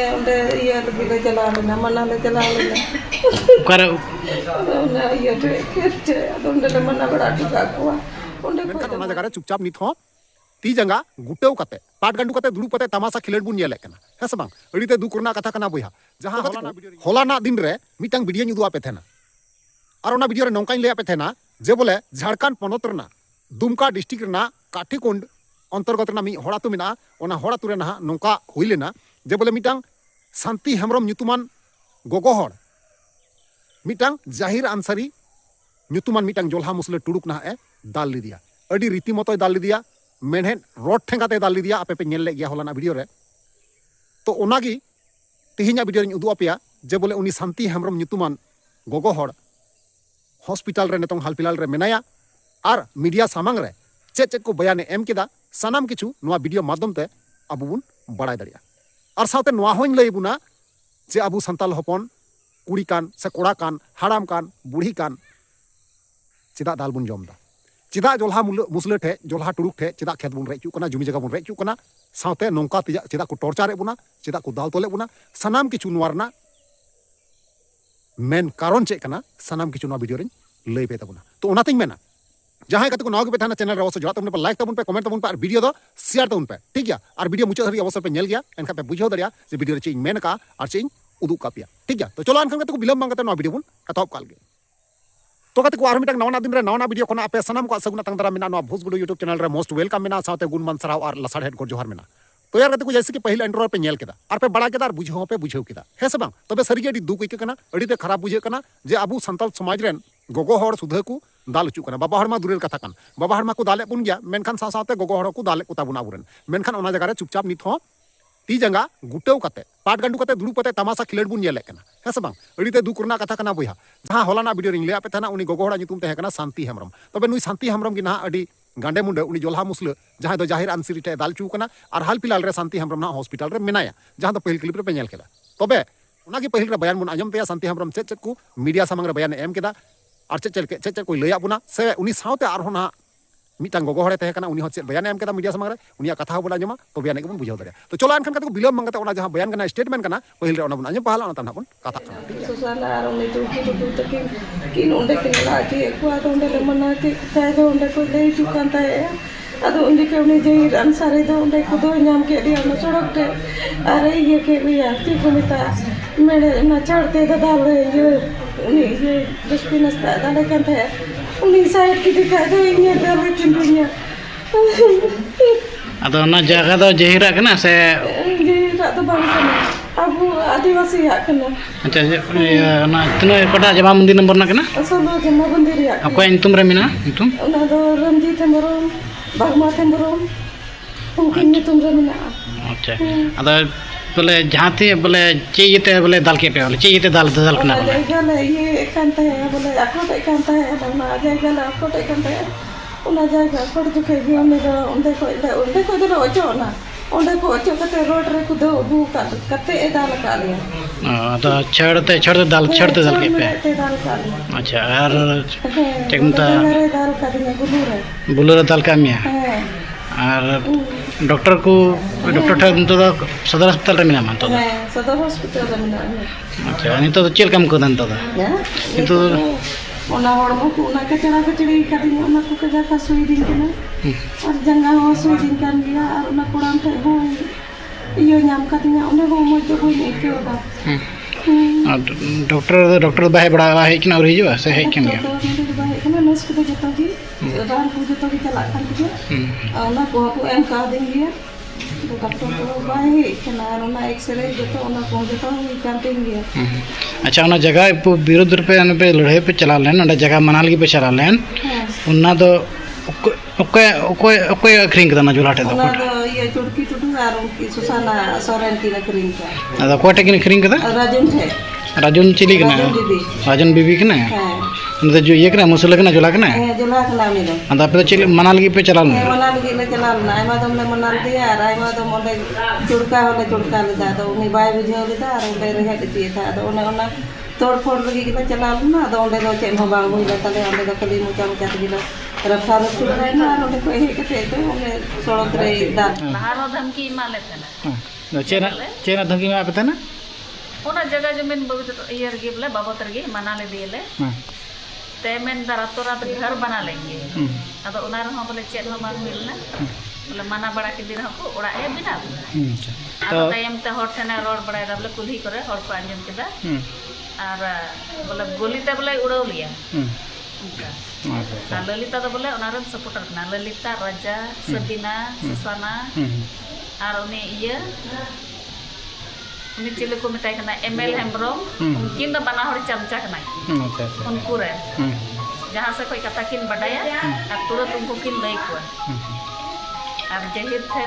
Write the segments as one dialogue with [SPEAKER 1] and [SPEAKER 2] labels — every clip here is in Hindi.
[SPEAKER 1] उन्हें ये लगी ले चला लेना मना ले चला लेना
[SPEAKER 2] कर
[SPEAKER 1] उन्हें ये खेत उन्हें ले मना बड़ा टुका हुआ उन्हें
[SPEAKER 3] ना जगह रे चुपचाप नित हो ती जंगा गुटेव कते पाट गंडू कते दुड़ू कते तमाशा खिलेड बुन नेले कना है से बांग अड़ीते दुख रना कथा कना बोया जहां होलाना दिन रे मिटांग वीडियो नी दुआ पे थेना और ओना वीडियो रे नौकाई ले पे थेना जे बोले झारखंड पनत रना दुमका डिस्ट्रिक्ट रना काठीकुंड अंतर्गत रना मी होड़ातु मिना ओना होड़ातु रे ना नौका हुई लेना जे बोले मिटांग शांति हेम्रम ᱧᱩᱛᱩᱢᱟᱱ गोगो हर मिटांग जाहिर आंसारी ᱧᱩᱛᱩᱢᱟᱱ मिटांग जोल्हा मुसले टुडुक ना ए दाल लिदिया अडी रीति मतोय दाल लिदिया मेनहेन रोड ठेंगाते दाल लिदिया आपे पे नेल ले गया होलाना वीडियो रे तो ओनागी तिहिना वीडियो रे उदु आपेया जे बोले उनी शांति हेम्रम ᱧᱩᱛᱩᱢᱟᱱ गोगो हर हॉस्पिटल रे नेतों हालपिलाल रे मेनाया और मीडिया सामांग रे चेक को बयान एम केदा सानाम किछु नोआ वीडियो माध्यम ते अबु बुन बड़ाय दरिया और साथे नोआ होइन लई बुना जे अबु संताल हपन कुड़ी कान से कोड़ा कान हाड़ाम कान बुढ़ी कान चिदा दाल बुन जमदा चिदा जोल्हा मुसले ठे जोल्हा टुरुक ठे चिदा खेत बुन रेचु कना जुमी जगह बुन रेचु कना साथे नोंका तिजा चिदा को टॉर्चर बुना चिदा को दाल तोले बुना सानाम किछु नोआरना मेन कारण चे कना सानाम किछु नोआ वीडियो रे लई पे तबुना तो ओनातिन मेना जहां कते को नाव पे थाना चैनल रे अवश्य जोड़ा तबन पे लाइक तबन पे कमेंट तबन पे और वीडियो दो शेयर तबन पे ठीक गया और वीडियो मुचाद हरी अवश्य पे नेल गया एनका पे बुझाव दरिया जे वीडियो रे चेंज मेन का और चेंज उदुक का पिया ठीक गया तो चलो अनखन कते को बिलम मांगते नो वीडियो बुन एतहब काल गे तो कते को आर मिटक नवना दिन रे नवना वीडियो कोना आपे सनम को सगुना तंग दरा मिना नो भोजगुडो यूट्यूब चैनल रे मोस्ट वेलकम मिना साथे गुण मान सराव और लसाड़ हेड को जोहार मिना तो यार कते को जैसे कि पहले इंट्रो पे नेल केदा और पे बड़ा केदा और बुझाव पे बुझाव केदा है से बांग तबे सरी के दुख इके कना अडीते खराब बुझे कना जे अबु संताल समाज रेन गोगो हर सुधा को दाल चुकना बाबा हरमा दूरेर कथा कान बाबा हरमा को दाले बुन गया मेनखान साथे गोगो हर को दाले को ताबुना बुरेन मेनखान ओना जगह रे चुपचाप नित हो ती जंगा गुटेव कते पाट गंडू कते दुड़ू कते तमाशा खिलेड बुन नेले कना है से बांग अडीते दुख रना कथा कना बोया जहां होलाना वीडियो रिंग ले आपे थाना उनी गोगो हड़ा ᱧᱩᱛᱩᱢ तहे कना शांति हेम्रम तबे नुई शांति हेम्रम की ना अडी गांडे मुंडे उनी जोल्हा मुसले जहां दो जाहिर आंसरी ठे दाल चुकना और हाल फिलहाल रे शांति हेम्रम ना हॉस्पिटल रे मेनाया जहां दो पहल क्लिप रे पे नेल केदा तबे उनागी पहल रे बयान बुन आजम पे शांति हेम्रम चेक को मीडिया सामंग रे बयान एम केदा और चेक कोई लैया बुना से उनी साउते आर होना मिटांग गोगो हड़े तहे कना उनी हो चेक बयान एम केदा मीडिया सामंग रे उनिया कथा हो बना जमा तो बयान के बुन बुझाव दरिया तो चलो अनखन कते को बिलम मांगते ओना जहां बयान कना स्टेटमेंट कना पहल रे ओना बुन आजम पहला ओना तना बुन कथा कना
[SPEAKER 1] सोसाला और उन्हें तो तकिन किन उन्हें के लाके को उन्हें ले मना के ताय दो उन्हें को ले चुकान ताय अदो उन्हें के उन्हें जे आंसरे दो उन्हें को दो नाम के दिया न सड़क ते अरे ये के लिया ती को मिता मेरे ना चढ़ते दाल ये उन्हें ये डस्टबिन नस्ता दाले कंते उन्हें साइड की दिखा दो ये दाल चिंटुनिया
[SPEAKER 2] अदो ना जगह दो जहिरा कना से
[SPEAKER 1] जहिरा तो बांग कना अब आदिवासी या कना
[SPEAKER 2] अच्छा ना तनो कटा जमा मंदिर नंबर ना कना
[SPEAKER 1] असलो जमा मंदिर या
[SPEAKER 2] अको इंतुम रे मिना इंतुम
[SPEAKER 1] उना दो रंजीत हेम्ब्रम बागमा हेम्ब्रम उनकी ᱧᱩᱛᱩᱢ रे मिना
[SPEAKER 2] अच्छा अदो बोले जहां थे बोले चेयते बोले दाल के पे बोले चेयते दाल कना
[SPEAKER 1] बोले ये कांता है बोले अकोट कांता है बागमा जायगा ला अकोट कांता है उना जायगा अकोट जो के गयो में दो उंडे को दो ओचो ना उंडे को ओचो कते रोड रे को दो बु कते दाल का लिया
[SPEAKER 2] तो छड़ते दाल के पे
[SPEAKER 1] दाल का लिया
[SPEAKER 2] अच्छा और चेकमता
[SPEAKER 1] दाल का दिया
[SPEAKER 2] बुलूर दाल का मिया और डॉक्टर को डॉक्टर ठा तो सदर अस्पताल रे मिना तो
[SPEAKER 1] सदर हॉस्पिटल रे मिना
[SPEAKER 2] अच्छा नहीं तो चेल काम को दन तो
[SPEAKER 1] तो ओना हड़मो को ओना कचड़ा कचड़ी कदी ओना को कजा का सुई दिन के ना और जंगा हो सुई दिन कान गया और ओना कोड़ाम थे हो इयो नाम का दिया ओने हो मो जो कोई नहीं के होगा
[SPEAKER 2] डॉक्टर बाहे बड़ा है कि ना और हिजो से है कि नहीं
[SPEAKER 1] कना नस को जतो की रान को जतो की चला खान के ओना को एम का देंगे डॉक्टर को बाहे कना ओना एक्सरे जतो ओना को जतो कांटे गया
[SPEAKER 2] अच्छा ओना जगह विरोध पे लड़ाई पे चला लेन ओना जगह मनालगी पे चला लेन उन्ना दो ओके अखरिंग कदा जोलाटे दो
[SPEAKER 1] ये चुटकी टुटू और उनकी सुसाना सोरेन की अखरिंग का
[SPEAKER 2] अदा कोटे की अखरिंग कदा राजन चिली कना राजन बीबी कना मतलब जो ये कना मुसले कना जोला कना
[SPEAKER 1] मिलो
[SPEAKER 2] अदा पे चिली मनालगी पे चला
[SPEAKER 1] मनालगी ले चला ना आयमा दम ले मनाल दिया और आयमा दम ओंडे चुड़का लेदा तो उनी बाय बुझाव लेदा और ओंडे रहे दिए था तो ओना तोड़ फोड़ लगी के चला ना तो ओंडे दो चेन हो बांग हुई तले ओंडे दो कली मुचा मुचा गिलो रफा रफी बड़ायना और उन्हें कोई है कि तो उन्हें सड़क रे दाल
[SPEAKER 4] लहारो धमकी मा लेते ना
[SPEAKER 2] चेना धमकी में आप ना
[SPEAKER 4] ओना जगह जमीन ये रगे बोले बाबत रगे मना ले दिए ले तेमेन रातों रात घर बना लेंगे अब ओना रहा बोले चेक हो बांग मिलना बोले मना बड़ा के दिन को ओड़ा ए बिना अब टाइम ते हर ठने रोड बड़ा दा बोले कुल्ही करे हर को अंजम केदा और बोले गोली ते बोले उड़ाव लिया उनका ललिता तो बोले ओना रन सपोर्टर ना ललिता राजा सबीना सुसाना और उन्हें ये उन्हें चिले को मिताई करना एमएल हेम्ब्रोम उनकिन तो बना हर चमचा करना उनको रे जहाँ से कोई कथा किन बढ़ाया और तुरंत उनको किन लई को और जहिर थे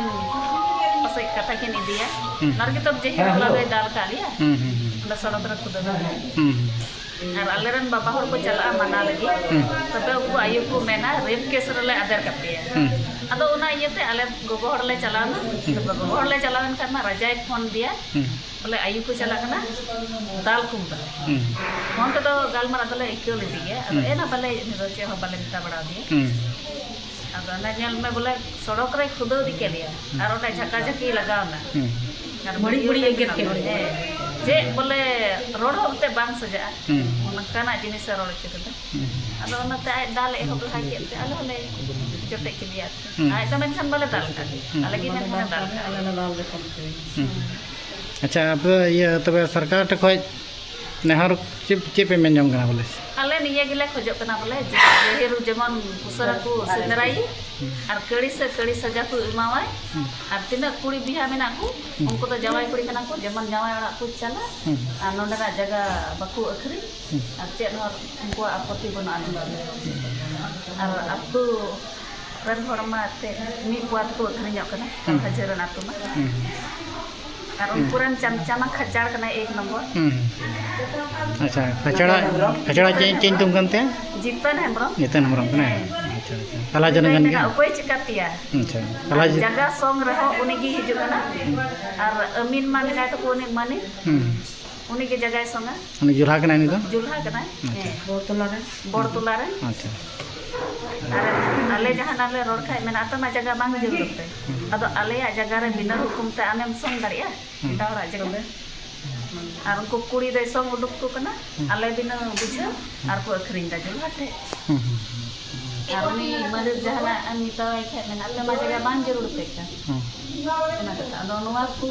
[SPEAKER 4] पसे कथा किन इदिया नरके तब जहिर लगे दाल का लिया उन्हें सड़क रख खुद और अलेरन बाबा हर को चला मना लगी तब उनको आयु को मैना रेप केस रले आदर करते हैं अदो उना इयते अले गोगो हर ले चला ना तब गोगो हर ले चला करना राजा फोन दिया बोले आयु को चला करना दाल कुम पर फोन तो गालमारा दले इक्यो ले दिए अदो एना बले रोचे हो बले मिता बड़ा दिए अदो ना जेल में बोले सड़क रे खुदो दिके लिया और ओटा झका झकी लगाव ना और बड़ी बड़ी एगे के जे बोले रोड होते बांग सजा उनकाना जिनिस रोड चकदा अदो ओनाते आय दाल ए होबला के आले बोले जोटे के दिया आय तो मेनखान बोले दाल का अलग ही मेनखान दाल का
[SPEAKER 2] अच्छा अब ये तब सरकार टखय नेहर चे पे मेन जम कना बोले
[SPEAKER 4] आले निये गिले खोजो कना बोले जेहेरु जेमन उसरा को सिंदराई और कड़ी से कड़ी सजा को इमावाय और तीन कुड़ी बिहा मेना को उनको तो जवाई कुड़ी कना को जेमन जवाई वाला को चला और नोंडा जगह बाकू अखरी और चेन हर उनको आपत्ति बना और अब तो रन हरमा ते मी बुआत को अखरी ᱧᱚᱜ कना खजरन आतु मा और उनपुरन चमचमा खचाड़ कना एक नंबर
[SPEAKER 2] अच्छा खचड़ा चेंज तुम करते हैं
[SPEAKER 4] जीतन हेम्ब्रम
[SPEAKER 2] कना अच्छा कला जनगण के
[SPEAKER 4] उपाय चिकातिया
[SPEAKER 2] अच्छा कला
[SPEAKER 4] जगह सोंग रहो उनी की हिजु कना और अमीन मा मिना तो कोनी माने उनी के जगह सोंगा
[SPEAKER 2] उनी जुल्हा कना नि तो
[SPEAKER 4] जुल्हा कना बोर तुला रे
[SPEAKER 2] अच्छा
[SPEAKER 4] अरे आले जहां नाले रोड खाय मेना तमा जगह बांग जरूर पे अदो आले जगह रे बिना हुकुम ते आमेम सोंग दारिया डावरा जगह और उनको कुड़ी दे सोंग उडुक को कना आले बिना बुझा और को अखरिन दा जुल्हा थे और उनी मदद जहां अमी तवाय खाय मेना आले मा जगह बांग जरूर पे का ना अदो नोवा को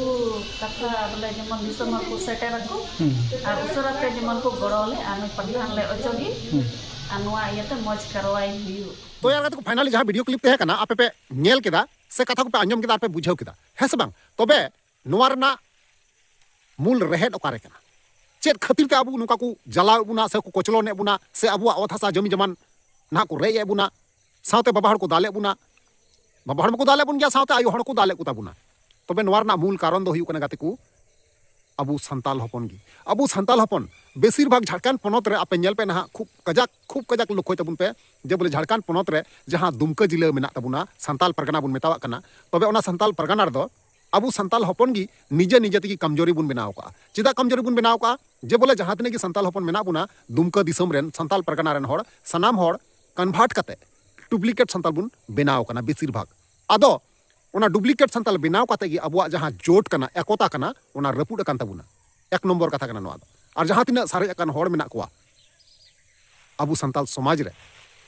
[SPEAKER 4] कथा बोले जमन दिसम को सेटर को और उसराते जमन को गड़ोले आमे प्रधान ले अचोगी अनुआ ये तो मौज करवाई हुई
[SPEAKER 3] तो यार को फाइनली जहां वीडियो क्लिप तहे कना आपे पे नेल केदा से कथा को पे अंजम केदा आपे बुझाव केदा है से बांग तबे नोवा रना मूल रहेद ओकारे कना चेत खातिर ते अबु नुका को जला बुना से को कोचलो ने बुना से अबु अवथासा जमी जमान ना को रे ए बुना सावते बाबा हड़ को दाले बुना बाबा हड़ को दाले बुन गया सावते आयु हड़ को दाले को बुना तबे नोवा रना मूल कारण दो हुई कना गाते को अबु संताल हपन गी अबु संताल हपन बेसिर भाग झारखंड पनत रे आपे नेल पे ना खूब कजाक लुखोय तबुन पे जे बोले झारखंड पनत रे जहां दुमका जिला मेना तबुना संताल परगना बुन मेतावा कना तबे ओना संताल परगना रे दो अबु संताल हपन गी निजे निजे तकी कमजोरी बुन बनाव का चिदा कमजोरी बुन बनाव का जे बोले जहां तने की संताल हपन मेना बुना दुमका दिसम रेन संताल परगना रेन होड़ सनाम होड़ कन्वर्ट कते डुप्लीकेट संताल बुन बनाव कना बेसिर भाग आदो ओना डुप्लीकेट संताल बनाव कते गी अबुआ जहां जोट कना एकता कना ओना रपुड अकान तबुना एक नंबर कथा कना नोआ और जहां तीना सारे अकान होड़ मेना कोआ अबु संताल समाज रे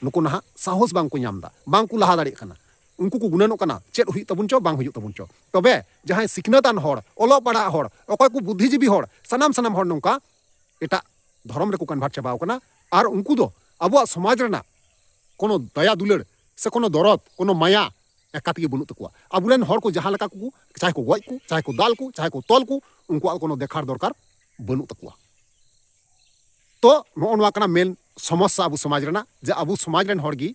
[SPEAKER 3] नुको नहा साहस बांग को नामदा बांग को लहा दाड़ी कना उनको को गुणनो कना चेत हुई तबुन चो बांग हुई तबुन चो तबे जहां सिकनतान होड़ ओलो पड़ा होड़ ओकय को बुद्धिजीवी होड़ सनाम होड़ नोंका एटा धर्म रे को कन्वर्ट चाबाव कना और उनको दो अबुआ समाज रेना कोनो दया दुलड़ से कोनो दरद कोनो माया एकाती बनुत तकुआ अबुरेन होड़ को जहां लका को चाहे को गoj को चाहे को दाल को चाहे को तोल को उनको कोनो देखार दरकार बनुत तकुआ तो नोआ कना मेन समस्या अबु समाज रेना जे अबु समाज रेन होड़ गी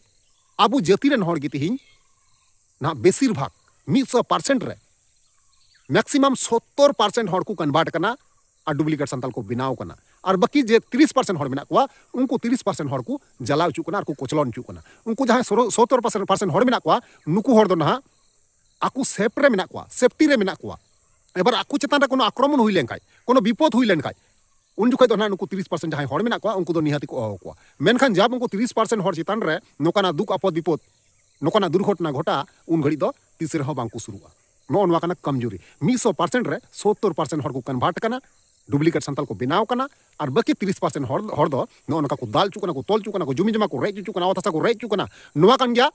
[SPEAKER 3] अबु जाति रेन होड़ गी तिहिं ना बेसिर भाग 100% रे मैक्सिमम 70% होड़ को कन्वर्ट करना और डुप्लीकेट संताल को बनाव करना और बाकी जे 30% होड़ मेना कोआ उनको 30% होड़ को जलाव चुकना और को कोचलन चुकना उनको जहां 70% होड़ मेना कोआ नुकु होड़ दो ना आकु सेफ रे मेना कोआ सेफ्टी रे मेना कोआ एबार आकु चेतान रे कोनो आक्रमण हुई लेन खाय कोनो विपद हुई लेन खाय उन जुखे ना नुकु 30% जहां हर मेना को उनको दो निहाती को अहो को मेनखान जब उनको 30% हर चितान रे नोकाना दुख आपद विपद नोकाना दुर्घटना घटा उन घड़ी दो तीसरे हो बांको शुरुआ नो नवा कना कमजोरी 100% रे 70% हर को कन्वर्ट कना डुप्लीकेट संताल को बनाव कना और बाकी 30% हर दो नो नका को दाल चुकना को तोल चुकना को जुमी जमा को रेज चुकना अवतासा को रेज चुकना नवा कान गया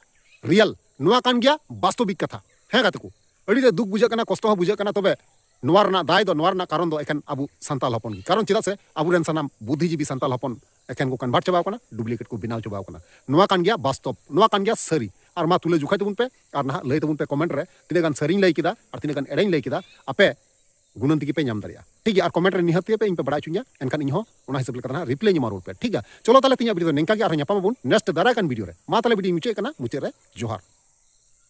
[SPEAKER 3] रियल नवा कान गया वास्तविक कथा है गाते को अड़ी दुख बुझा कना कष्ट हो बुझा कना तबे नवारना दाय दो नवारना कारण दो एखन अबु संताल हपन की कारण चिदा से अबु रेन सनाम बुद्धिजीवी संताल हपन एखन को कन्वर्ट चबाव कना डुप्लीकेट को बनाव चबाव कना नवा कान गया वास्तव नवा कान गया सरी और मा तुले जुखाय तबुन पे और ना लय तबुन पे कमेंट रे तिने गान सरीन लय किदा और तिने गान एड़ेन लय किदा आपे गुणंती पे नाम दाड़िया ठीक है और कमेंट रे निहते पे इन पे बड़ा चुनिया एनखान इन हो ओना हिसाब लेकर ना रिप्लाई ᱧ ᱮᱢᱟ ᱨᱩᱣᱟᱹᱲ ᱯᱮ ᱴᱷᱤᱠ ᱜᱮᱭᱟ ᱪᱚᱞᱚ ᱛᱟᱦᱞᱮ ᱛᱤᱧᱟᱹ ᱵᱷᱤᱰᱤᱭᱳ ᱱᱤᱝᱠᱟ ᱜᱮ ᱟᱨᱦᱚᱸ ᱧᱟᱯᱟᱢ ᱟᱵᱚᱱ ᱱᱮक्ᱥᱴ ᱫᱟᱨᱟᱭ ᱠᱟᱱ ᱵᱷᱤᱰᱤᱭᱳ ᱨᱮ ᱢᱟ ᱛᱟᱦᱞᱮ ᱵᱷᱤᱰᱤᱭᱳ ᱢᱩᱪᱟᱹᱫ ᱠᱟᱱᱟ ᱢᱩᱪᱟᱹᱫ ᱨᱮ ᱡᱚᱦᱟᱨ